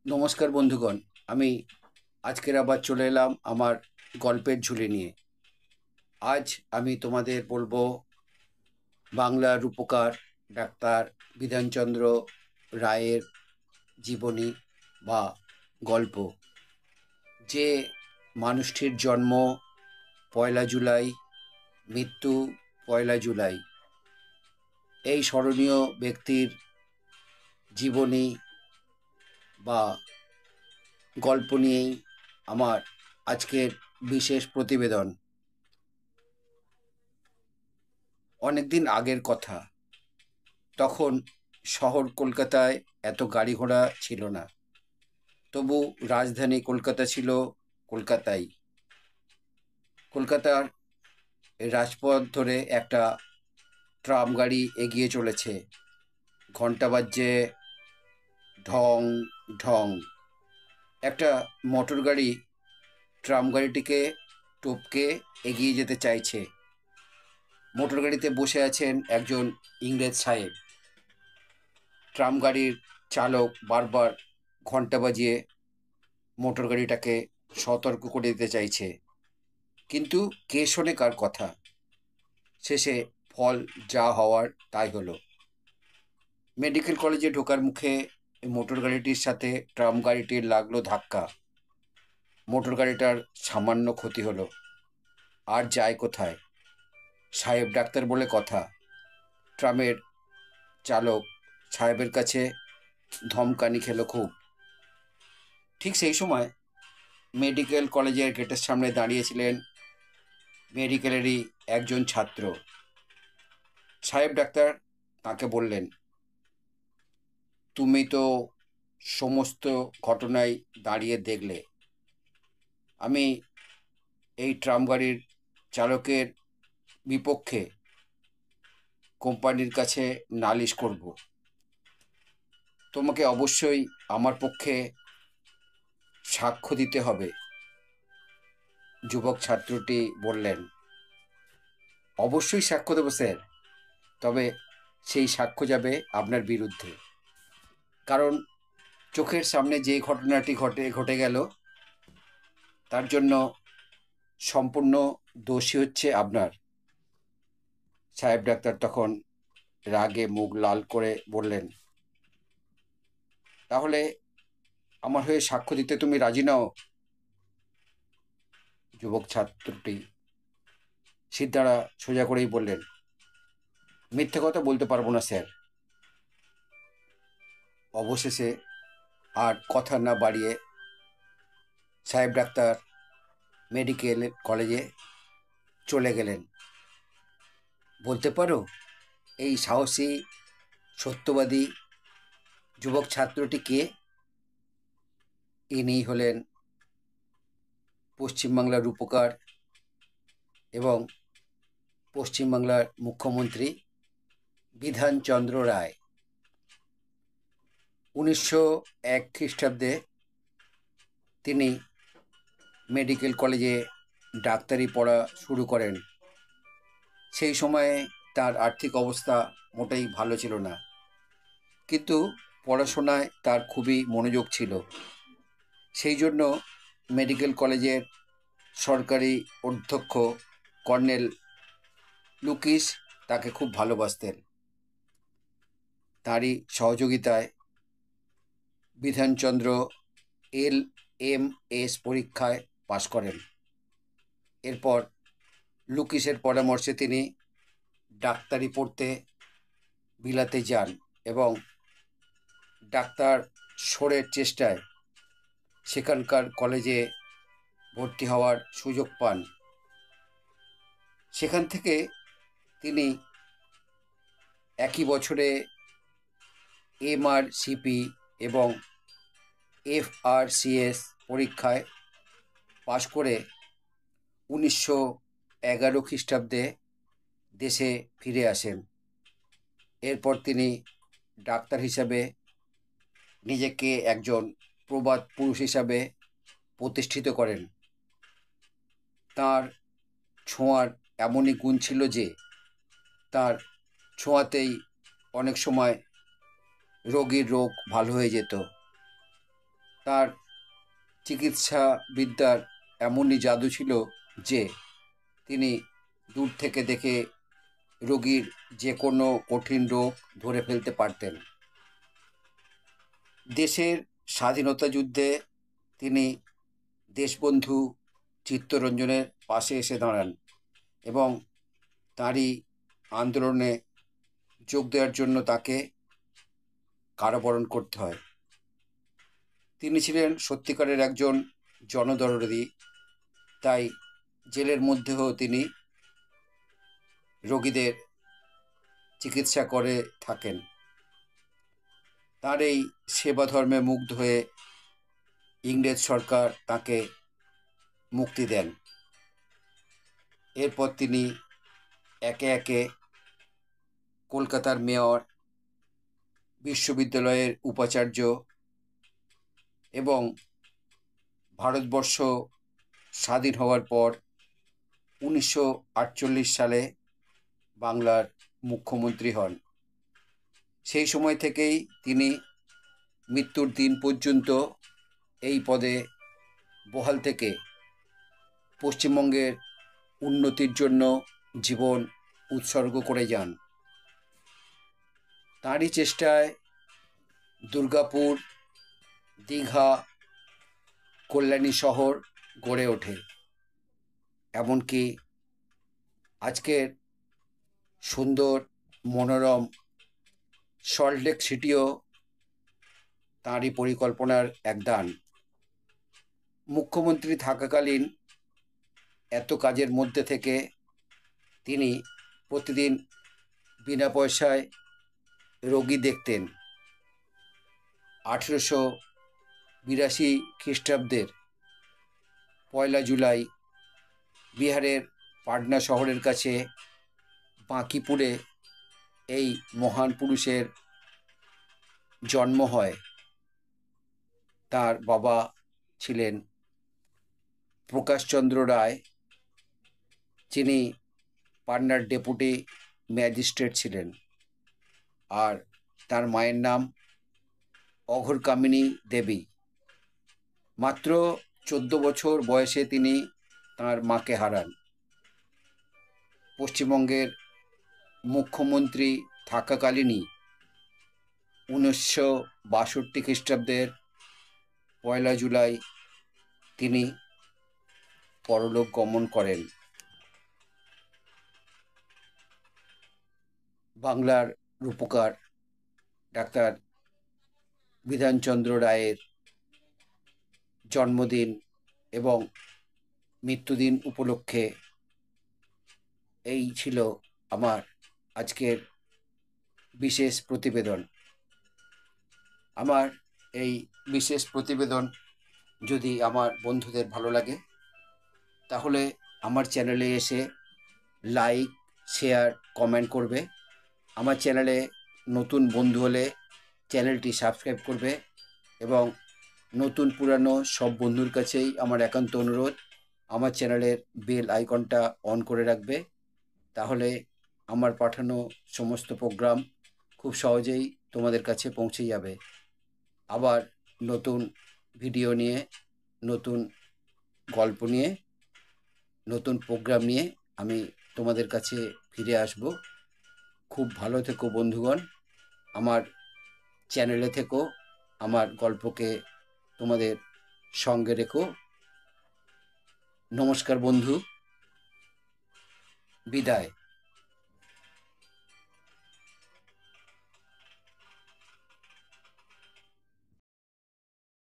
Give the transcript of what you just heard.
নমস্কার বন্ধুগণ। আমি আজকের আবার চলে এলাম আমার গল্পের ঝুলি নিয়ে। আজ আমি তোমাদের বলবো বাংলার রূপকার ডাক্তার বিধানচন্দ্র রায়ের জীবনী বা গল্প। যে মানুষটির জন্ম 1 জুলাই, মৃত্যু 1 জুলাই। এই স্মরণীয় ব্যক্তির জীবনী বা গল্প নিয়েই আমার আজকের বিশেষ প্রতিবেদন। অনেকদিন আগের কথা। তখন শহর কলকাতায় এত গাড়ি ঘোড়া ছিল না, তবু রাজধানী কলকাতা ছিল কলকাতায়। কলকাতার রাজপথ ধরে একটা ট্রাম গাড়ি এগিয়ে চলেছে। ঘন্টা বাজছে ঢং ঢং। একটা মোটর গাড়ি ট্রাম গাড়িটিকে টপকে এগিয়ে যেতে চাইছে। মোটর গাড়িতে বসে আছেন একজন ইংরেজ সাহেব। ট্রাম গাড়ির চালক বারবার ঘন্টা বাজিয়ে মোটর গাড়িটাকে সতর্ক করে দিতে চাইছে, কিন্তু কে শোনে কার কথা। শেষে ফল যা হওয়ার তাই হলো। মেডিকেল কলেজে ঢোকার মুখে মোটর গাড়িটির সাথে ট্রাম গাড়িটির লাগলো ধাক্কা। মোটর গাড়িটার সামান্য ক্ষতি হলো। আর যায় কোথায়? সাহেব ডাক্তার বলে কথা। ট্রামের চালক সাহেবের কাছে ধমকানি খেলো খুব। ঠিক সেই সময় মেডিকেল কলেজের গেটের সামনে দাঁড়িয়েছিলেন মেডিকেলেরই একজন ছাত্র। সাহেব ডাক্তার তাকে বললেন, তুমি তো সমস্ত ঘটনায় দাঁড়িয়ে দেখলে। আমি এই ট্রাম গাড়ির চালকের বিপক্ষে কোম্পানির কাছে নালিশ করব। তোমাকে অবশ্যই আমার পক্ষে সাক্ষ্য দিতে হবে। যুবক ছাত্রটি বললেন, অবশ্যই সাক্ষ্য দেবো স্যার, তবে সেই সাক্ষ্য যাবে আপনার বিরুদ্ধে। কারণ চোখের সামনে যে ঘটনাটি ঘটে গেল, তার জন্য সম্পূর্ণ দোষী হচ্ছে আপনার। সাহেব ডাক্তার তখন রাগে মুখ লাল করে বললেন, তাহলে আমার হয়ে সাক্ষ্য দিতে তুমি রাজি নও? যুবক ছাত্রটি সিদ্ধারা সোজা করেই বললেন, মিথ্যে কথা বলতে পারবো না স্যার। অবশেষে আর কথা না বাড়িয়ে সাহেব ডাক্তার মেডিকেল কলেজে চলে গেলেন। বলতে পারো এই সাহসী সত্যবাদী যুবক ছাত্রটি কে? ইনি হলেন পশ্চিমবাংলার রূপকার এবং পশ্চিমবাংলার মুখ্যমন্ত্রী বিধানচন্দ্র রায়। 1901 খ্রিস্টাব্দে তিনি মেডিকেল কলেজে ডাক্তারি পড়া শুরু করেন। সেই সময়ে তার আর্থিক অবস্থা মোটেই ভালো ছিল না, কিন্তু পড়াশোনায় তার খুবই মনোযোগ ছিল। সেই জন্য মেডিকেল কলেজের সরকারি অধ্যক্ষ কর্নেল লুকিস তাকে খুব ভালোবাসতেন। তারই সহযোগিতায় বিধানচন্দ্র LMS পরীক্ষায় পাশ করেন। এরপর লুকিসের পরামর্শে তিনি ডাক্তারি পড়তে বিলাতে যান এবং ডাক্তার শোরের চেষ্টায় সেখানকার কলেজে ভর্তি হওয়ার সুযোগ পান। সেখান থেকে তিনি একই বছরে MRCP এবং FRCS পরীক্ষায় পাশ করে 1911 খ্রিস্টাব্দে দেশে ফিরে আসেন। এরপর তিনি ডাক্তার হিসাবে নিজেকে একজন প্রবাদ পুরুষ হিসাবে প্রতিষ্ঠিত করেন। তার ছোঁয়ার এমনই গুণ ছিল যে তার ছোঁয়াতেই অনেক সময় রোগীর রোগ ভালো হয়ে যেত। তার চিকিৎসা বিদ্যার এমনই জাদু ছিল যে তিনি দূর থেকে দেখে রোগীর যে কোনো কঠিন রোগ ধরে ফেলতে পারতেন। দেশের স্বাধীনতা যুদ্ধে তিনি দেশবন্ধু চিত্তরঞ্জনের পাশে এসে দাঁড়ান এবং তাঁরই আন্দোলনে যোগ দেওয়ার জন্য তাকে কারাবরণ করতে হয়। তিনি ছিলেন সত্যিকারের একজন জনদরদি, তাই জেলের মধ্যেও তিনি রোগীদের চিকিৎসা করে থাকেন। তার এই সেবা ধর্মে মুগ্ধ হয়ে ইংরেজ সরকার তাকে মুক্তি দেন। এরপর তিনি একে একে কলকাতার মেয়র, বিশ্ববিদ্যালয়ের উপাচার্য এবং ভারতবর্ষ স্বাধীন হওয়ার পর 1948 সালে বাংলার মুখ্যমন্ত্রী হন। সেই সময় থেকেই তিনি মৃত্যুর দিন পর্যন্ত এই পদে বহাল থেকে পশ্চিমবঙ্গের উন্নতির জন্য জীবন উৎসর্গ করে যান। তাঁরই চেষ্টায় দুর্গাপুর, দীঘা, কল্যাণী শহর গড়ে ওঠে। এমনকি আজকের সুন্দর মনোরম সল্টলেক সিটিও তাঁরই পরিকল্পনার এক দান। মুখ্যমন্ত্রী থাকাকালীন এত কাজের মধ্যে থেকে তিনি প্রতিদিন বিনা পয়সায় রোগী দেখতেন। 1882 খ্রিস্টাব্দের 1 জুলাই বিহারের পাটনা শহরের কাছে বাঁকিপুরে এই মহান পুরুষের জন্ম হয়। তার বাবা ছিলেন প্রকাশচন্দ্র রায়, যিনি পাটনার ডেপুটি ম্যাজিস্ট্রেট ছিলেন, আর তার মায়ের নাম অঘোরকামিনী দেবী। মাত্র 14 বছর বয়সে তিনি তার মাকে হারান। পশ্চিমবঙ্গের মুখ্যমন্ত্রী থাকাকালীনই 1962 খ্রিস্টাব্দের 1 জুলাই তিনি পরলোক গমন করেন। বাংলার রূপকার ডাক্তার বিধানচন্দ্র রায়ের জন্মদিন এবং মৃত্যুদিন উপলক্ষে এই ছিল আমার আজকের বিশেষ প্রতিবেদন। আমার এই বিশেষ প্রতিবেদন যদি আমার বন্ধুদের ভালো লাগে তাহলে আমার চ্যানেলে এসে লাইক, শেয়ার, কমেন্ট করবে। আমার চ্যানেলে নতুন বন্ধু হলে চ্যানেলটি সাবস্ক্রাইব করবে এবং নতুন পুরানো সব বন্ধুর কাছেই আমার একান্ত অনুরোধ, আমার চ্যানেলের বেল আইকনটা অন করে রাখবে। তাহলে আমার পাঠানো সমস্ত প্রোগ্রাম খুব সহজেই তোমাদের কাছে পৌঁছে যাবে। আবার নতুন ভিডিও নিয়ে, নতুন গল্প নিয়ে, নতুন প্রোগ্রাম নিয়ে আমি তোমাদের কাছে ফিরে আসব। খুব ভালো থেকো বন্ধুগণ, আমার চ্যানেলে থেকো, আমার গল্পকে তোমাদের সঙ্গে রেখো। নমস্কার বন্ধু, বিদায়।